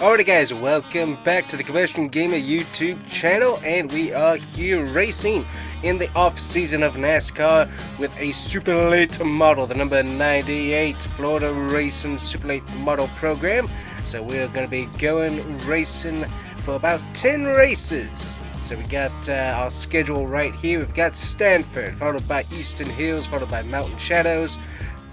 Alright guys, welcome back to the Combustion Gamer YouTube channel, and we are here racing in the off season of NASCAR with a super late model, the number 98 Florida Racing Super Late Model program. So we're going to be going racing for about 10 races. So we got our schedule right here. We've got Stafford, followed by Eastern Hills, followed by Mountain Shadows,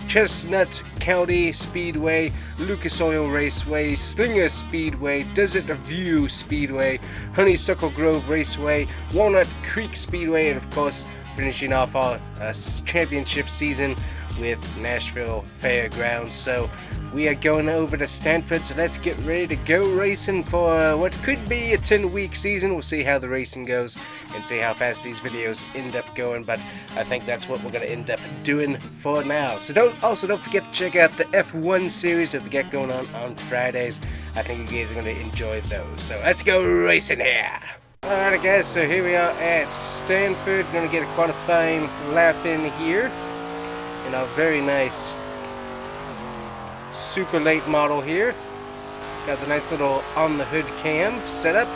Chestnut County Speedway, Lucas Oil Raceway, Slinger Speedway, Desert View Speedway, Honeysuckle Grove Raceway, Walnut Creek Speedway, and of course finishing off our championship season with Nashville Fairgrounds. So we are going over to Stafford, so let's get ready to go racing for what could be a 10-week season. We'll see how the racing goes and see how fast these videos end up going, but I think that's what we're going to end up doing for now. So don't forget to check out the F1 series that we get going on Fridays. I think you guys are going to enjoy those. So let's go racing here. Alright guys, so here we are at Stafford. Going to get a qualifying lap in here in our very nice super late model here. Got the nice little on the hood cam set up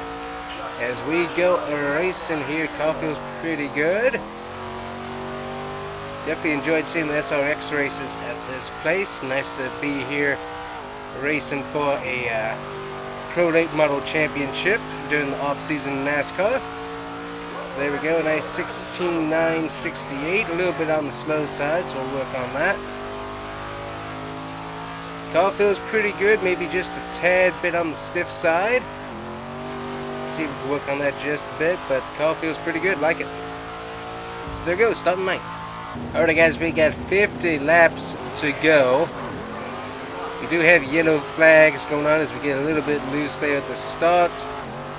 as we go racing here. Car feels pretty good. Definitely enjoyed seeing the SRX races at this place. Nice to be here racing for a Pro Late Model Championship during the off-season NASCAR. So there we go, nice 16.968, a little bit on the slow side, so we'll work on that. Car feels pretty good, maybe just a tad bit on the stiff side. See if we can work on that just a bit, but the car feels pretty good, like it. So there goes, starting 9th. Alright guys, we got 50 laps to go. We do have yellow flags going on as we get a little bit loose there at the start,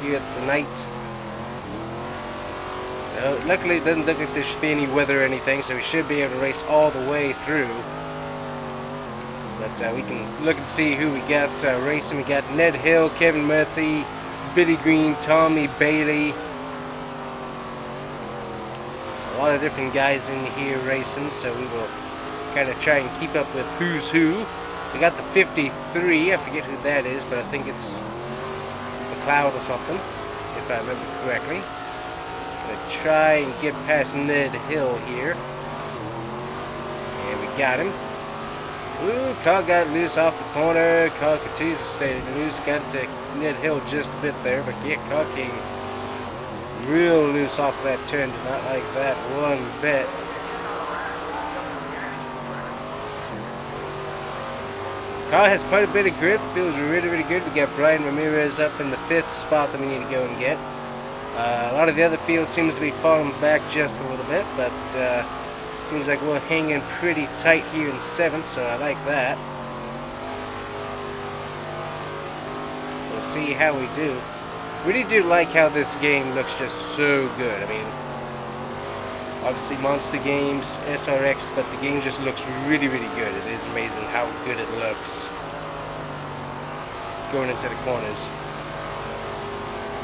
here at the night. So luckily it doesn't look like there should be any weather or anything, so we should be able to race all the way through. But we can look and see who we got racing. We got Ned Hill, Kevin Murphy, Billy Green, Tommy Bailey. A lot of different guys in here racing, so we will kind of try and keep up with who's who. We got the 53, I forget who that is, but I think it's McLeod or something, if I remember correctly. Gonna try and get past Ned Hill here. And we got him. Ooh, car got loose off the corner. Car continues to stay loose. Got to Ned Hill just a bit there, but yeah, car came real loose off of that turn. Did not like that one bit. Car has quite a bit of grip. Feels really, really good. We got Brian Ramirez up in the 5th spot that we need to go and get. A lot of the other field seems to be falling back just a little bit, but seems like we're hanging pretty tight here in 7th, so I like that. So we'll see how we do. Really do like how this game looks just so good. I mean, obviously Monster Games, SRX, but the game just looks really, really good. It is amazing how good it looks going into the corners.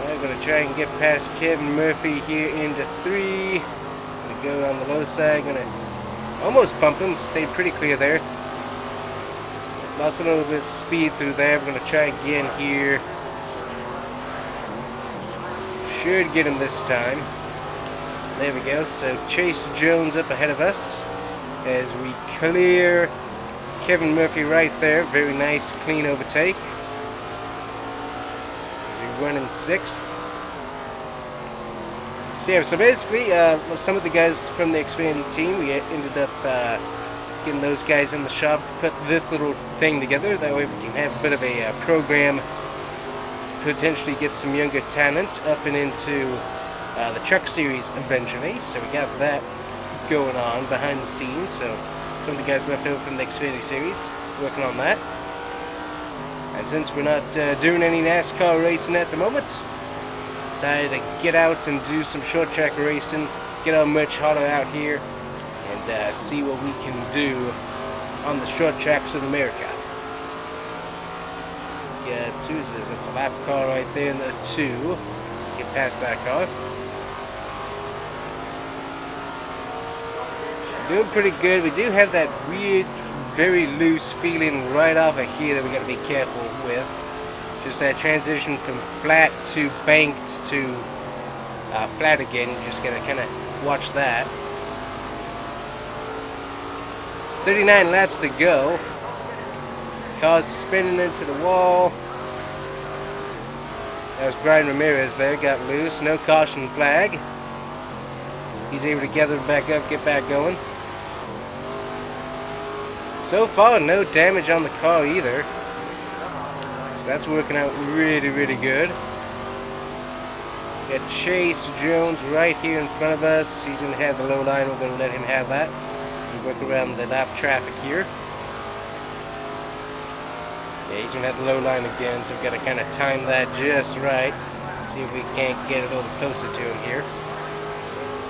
I'm going to try and get past Kevin Murphy here into 3. Going to go on the low side. Going to almost bump him. Stayed pretty clear there. Lost a little bit of speed through there. We're going to try again here. Should get him this time. There we go. So Chase Jones up ahead of us as we clear Kevin Murphy right there. Very nice, clean overtake. Running 6th. So yeah, so basically some of the guys from the Xfinity team, we ended up getting those guys in the shop to put this little thing together. That way we can have a bit of a program to potentially get some younger talent up and into the truck series eventually. So we got that going on behind the scenes. So some of the guys left over from the Xfinity series working on that. And since we're not doing any NASCAR racing at the moment, decided to get out and do some short track racing, get our much harder out here, and see what we can do on the short tracks of America. Yeah, 2 says that's a lap car right there in the 2. Get past that car. Doing pretty good. We do have that weird, very loose feeling right off of here that we got to be careful with. Just that transition from flat to banked to flat again. Just gotta kind of watch that. 39 laps to go. Car's spinning into the wall. That was Brian Ramirez there, got loose. No caution flag. He's able to gather back up, get back going. So far, no damage on the car either. So that's working out really, really good. Got Chase Jones right here in front of us. He's going to have the low line. We're going to let him have that. We work around the lap traffic here. Yeah, he's going to have the low line again, so we've got to kind of time that just right. See if we can't get a little closer to him here.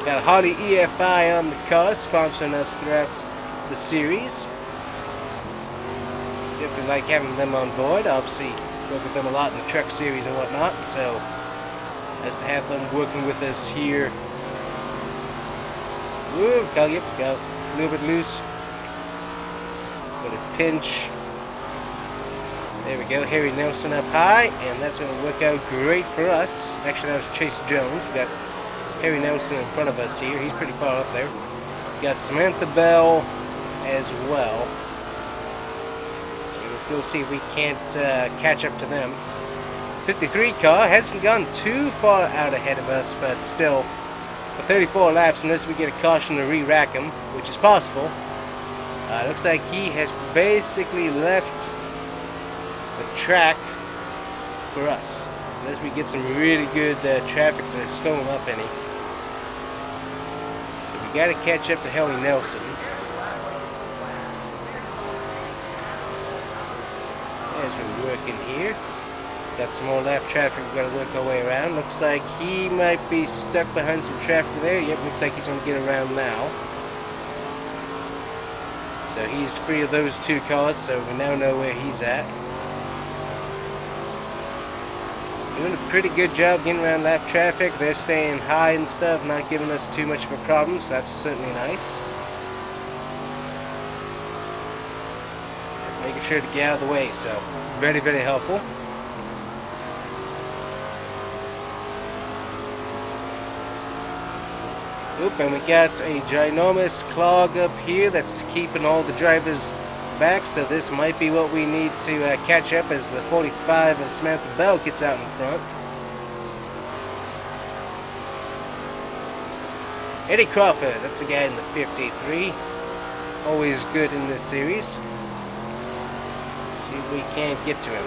Got Harley EFI on the car, sponsoring us throughout the series. Definitely like having them on board. Obviously, work with them a lot in the truck series and whatnot, so nice to have them working with us here. Woo, got a little bit loose. Got a pinch. There we go, Harry Nelson up high, and that's going to work out great for us. Actually, that was Chase Jones. We got Harry Nelson in front of us here. He's pretty far up there. We got Samantha Bell as well. So we'll go see if we can't catch up to them. 53 car hasn't gone too far out ahead of us, but still, for 34 laps, unless we get a caution to re-rack him, which is possible, looks like he has basically left the track for us, unless we get some really good traffic to slow him up any. So we got to catch up to Harry Nelson. As we're working here, got some more lap traffic we've got to work our way around. Looks like he might be stuck behind some traffic there. Yep, looks like he's going to get around now. So he's free of those two cars, so we now know where he's at. Doing a pretty good job getting around lap traffic. They're staying high and stuff, not giving us too much of a problem, so that's certainly nice. And making sure to get out of the way, so very, very helpful. Oop, and we got a ginormous clog up here that's keeping all the drivers back, so this might be what we need to catch up as the 45 of Samantha Bell gets out in front. Eddie Crawford, that's the guy in the 53. Always good in this series. See if we can't get to him.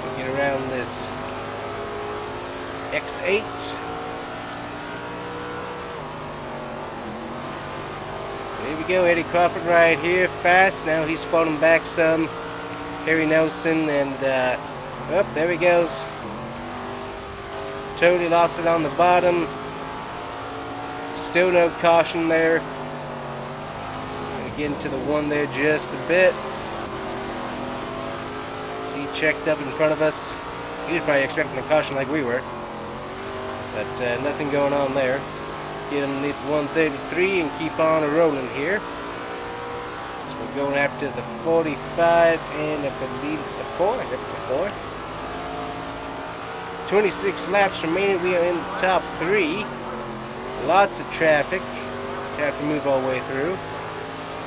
We'll get around this X8. There we go, Eddie Crawford right here, fast. Now he's falling back some. Harry Nelson, and oh, there he goes. Totally lost it on the bottom. Still no caution there. Gonna get into the one there just a bit. See, checked up in front of us. He was probably expecting a caution like we were, but nothing going on there. Get underneath 133 and keep on rolling here. So we're going after the 45, and I believe it's the 4. Yep, the 4. 26 laps remaining. We are in the top 3. Lots of traffic to have to move our way through.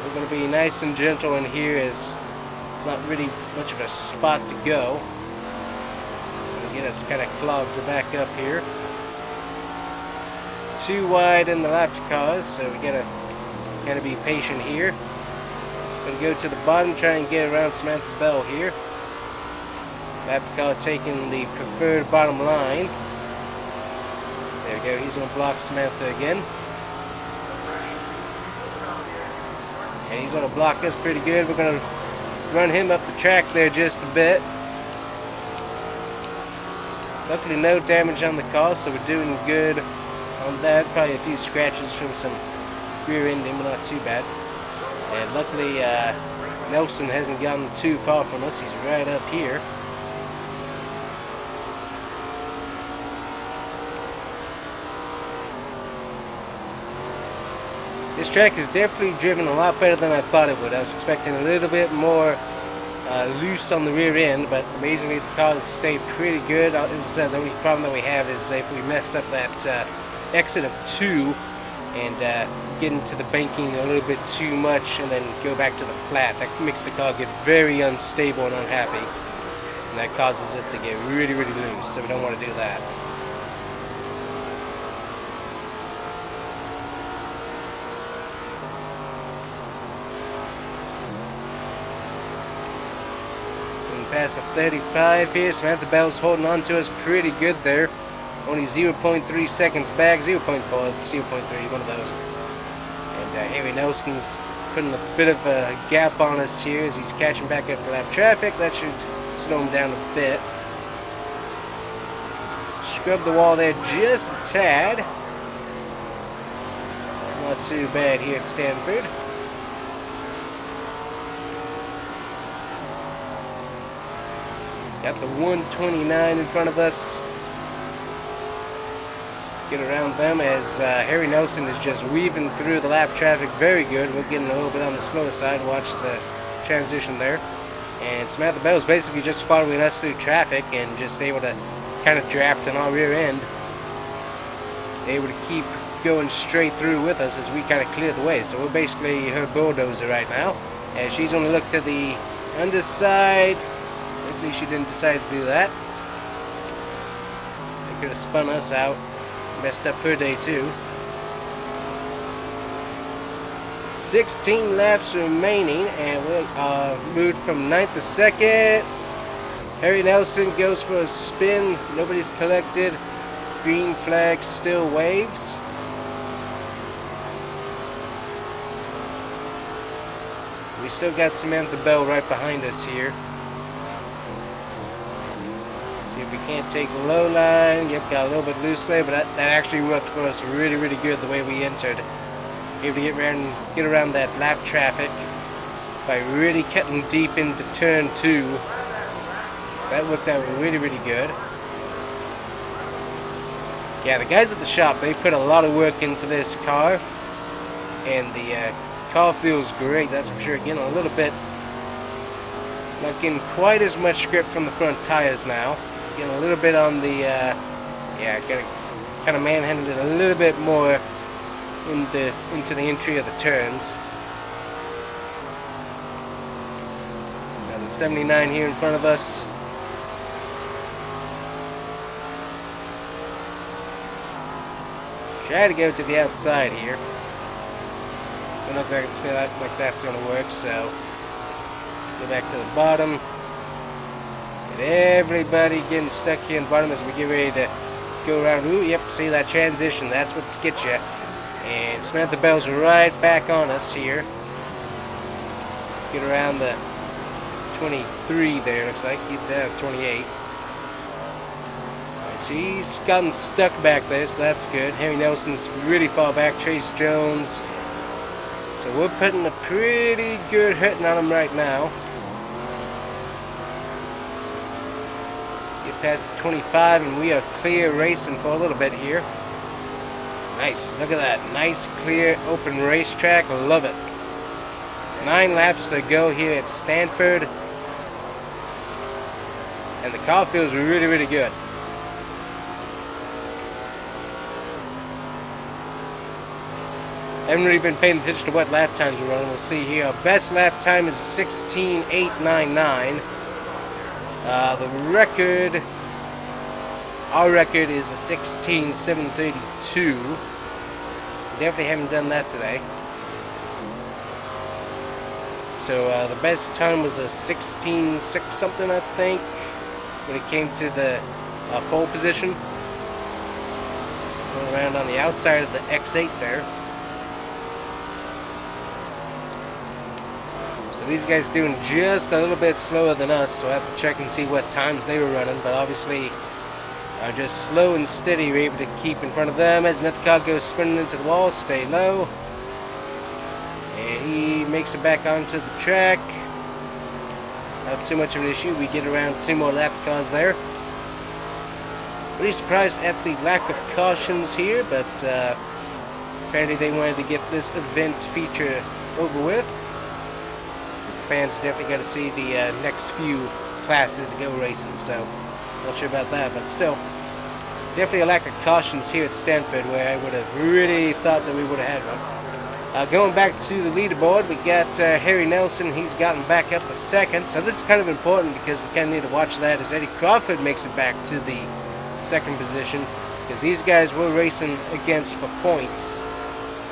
We're going to be nice and gentle in here, as it's not really much of a spot to go. It's going to get us kind of clogged to back up here. Too wide in the lap cars, so we gotta kind of be patient here. Gonna go to the bottom, try and get around Samantha Bell here. Lap car taking the preferred bottom line. There we go, he's gonna block Samantha again. And he's gonna block us pretty good. We're gonna run him up the track there just a bit. Luckily no damage on the car, so we're doing good on that. Probably a few scratches from some rear ending, but not too bad. And luckily Nelson hasn't gotten too far from us. He's right up here. This track is definitely driven a lot better than I thought it would. I was expecting a little bit more loose on the rear end, but amazingly the cars stay pretty good. As I said, the only problem that we have is if we mess up that exit of 2 and get into the banking a little bit too much and then go back to the flat, that makes the car get very unstable and unhappy, and that causes it to get really loose, so we don't want to do that. Past the 35 here. Samantha Bell's holding on to us pretty good there. Only 0.3 seconds back. 0.4, it's 0.3, one of those. And Harry Nelson's putting a bit of a gap on us here as he's catching back up to lap traffic. That should slow him down a bit. Scrub the wall there just a tad. Not too bad here at Stanford. Got the 129 in front of us. Get around them as Harry Nelson is just weaving through the lap traffic very good. We're getting a little bit on the slower side. Watch the transition there. And Samantha Bell is basically just following us through traffic and just able to kind of draft on our rear end. Able to keep going straight through with us as we kind of clear the way. So we're basically her bulldozer right now. And she's going to look to the underside. Hopefully she didn't decide to do that. They could have spun us out. Messed up her day too. 16 laps remaining and we moved from 9th to 2nd. Harry Nelson goes for a spin. Nobody's collected. Green flag still waves. We still got Samantha Bell right behind us here. See if we can't take the low line. Yep, got a little bit loose there, but that actually worked for us really good the way we entered. Able to get around that lap traffic by really cutting deep into turn 2. So that worked out really good. Yeah, the guys at the shop, they put a lot of work into this car, and the car feels great, that's for sure. Getting a little bit, not getting quite as much grip from the front tires now. Getting a little bit on the, yeah, gotta kind of manhandle it a little bit more into the entry of the turns. Now the 79 here in front of us. Try to go to the outside here. Don't look like that's gonna work, so go back to the bottom. Get everybody getting stuck here in the bottom as we get ready to go around. Ooh, yep, see that transition, that's what gets you. And Samantha Bell's right back on us here. Get around the 23 there, looks like. Get that 28. So he's gotten stuck back there, so that's good. Harry Nelson's really far back. Chase Jones. So we're putting a pretty good hurting on him right now. Get past the 25 and we are clear racing for a little bit here. Nice, look at that. Nice, clear, open racetrack. I love it. 9 laps to go here at Stanford. And the car feels really good. I haven't really been paying attention to what lap times we're running. We'll see here. Our best lap time is 16.899. The record, our record is a 16.732. We definitely haven't done that today. So the best time was a 16.6 something, I think, when it came to the pole position. Going around on the outside of the X8 there. So these guys doing just a little bit slower than us, so I have to check and see what times they were running, but obviously just slow and steady. We're able to keep in front of them as Netcar goes spinning into the wall. Stay low. And he makes it back onto the track. Not too much of an issue. We get around 2 more lap cars there. Pretty surprised at the lack of cautions here, but Apparently they wanted to get this event feature over with, because the fans definitely got to see the next few classes go racing, so not sure about that, but still. Definitely a lack of cautions here at Stanford, where I would have really thought that we would have had one. Going back to the leaderboard, we got Harry Nelson. He's gotten back up to second, so this is kind of important because we kind of need to watch that as Eddie Crawford makes it back to the second position, because these guys were racing against for points.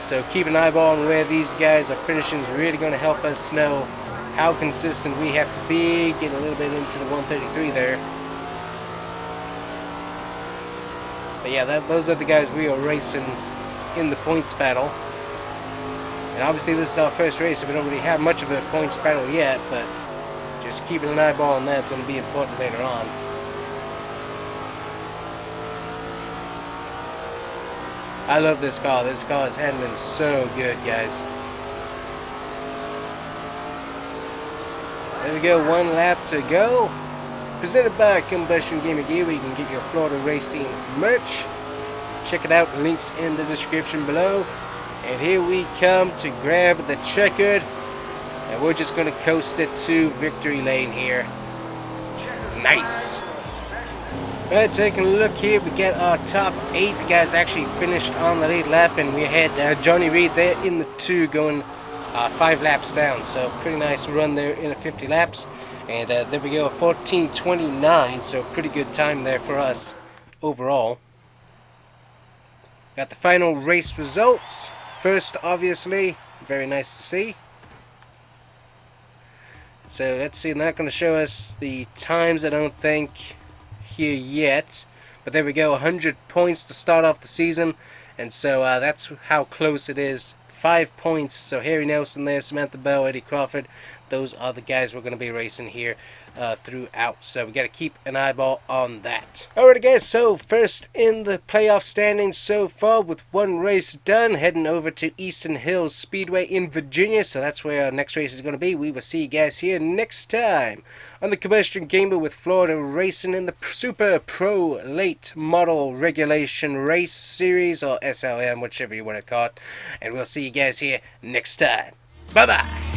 So keep an eyeball on where these guys are finishing is really going to help us know how consistent we have to be. Get a little bit into the 133 there. But yeah, those are the guys we are racing in the points battle. And obviously this is our first race, so we don't really have much of a points battle yet, but just keeping an eyeball on that's going to be important later on. I love this car. This car is handling so good, guys. There we go, one lap to go. Presented by Combustion Gamer Gear, where you can get your Florida Racing merch. Check it out, links in the description below. And here we come to grab the checkered, and we're just going to coast it to victory lane here. Nice. Alright, taking a look here, we get our top 8 guys actually finished on the lead lap, and we had Johnny Reed there in the 2 going 5 laps down. So pretty nice run there in a 50 laps. And there we go, 14:29, so pretty good time there for us overall. Got the final race results. First, obviously, very nice to see. So let's see, they're not going to show us the times, I don't think, here yet. But there we go, 100 points to start off the season. And so that's how close it is. 5 points. So Harry Nelson there, Samantha Bell, Eddie Crawford. Those are the guys we're going to be racing here throughout. So we got to keep an eyeball on that. Alright guys, so first in the playoff standings so far with one race done, heading over to Eastern Hills Speedway in Virginia. So that's where our next race is going to be. We will see you guys here next time on the Combustion Gamer with Florida Racing in the Super Pro Late Model Regulation Race Series, or SLM, whichever you want to call it. And we'll see you guys here next time. Bye-bye.